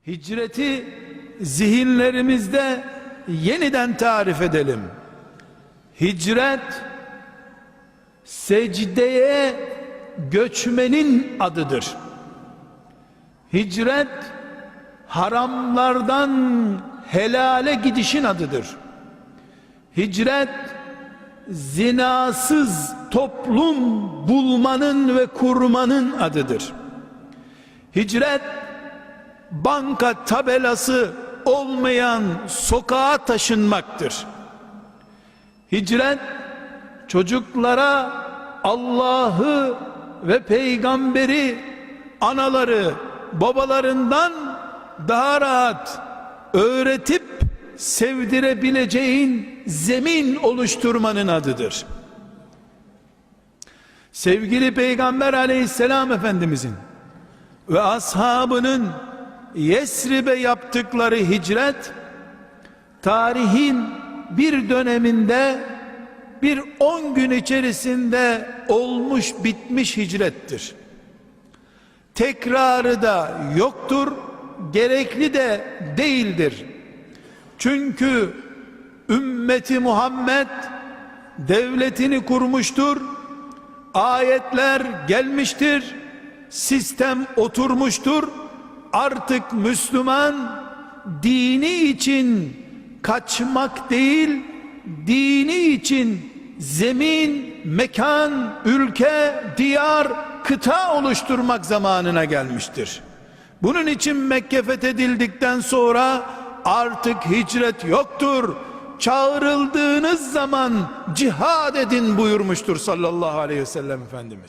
Hicreti zihinlerimizde yeniden tarif edelim. Hicret, secdeye göçmenin adıdır. Hicret, haramlardan helale gidişin adıdır. Hicret, zinasız toplum bulmanın ve kurmanın adıdır. Hicret, banka tabelası olmayan sokağa taşınmaktır. Hicret, çocuklara Allah'ı ve peygamberi anaları babalarından daha rahat öğretip sevdirebileceğin zemin oluşturmanın adıdır. Sevgili Peygamber Aleyhisselam Efendimizin ve ashabının Yesrib'e yaptıkları hicret, tarihin bir döneminde bir 10 gün içerisinde olmuş bitmiş hicrettir. Tekrarı da yoktur, gerekli de değildir. Çünkü ümmeti Muhammed devletini kurmuştur, ayetler gelmiştir, sistem oturmuştur. Artık Müslüman dini için kaçmak değil, dini için zemin, mekan, ülke, diyar, kıta oluşturmak zamanına gelmiştir. Bunun için Mekke fethedildikten sonra artık hicret yoktur. Çağrıldığınız zaman cihad edin buyurmuştur sallallahu aleyhi ve sellem Efendimiz.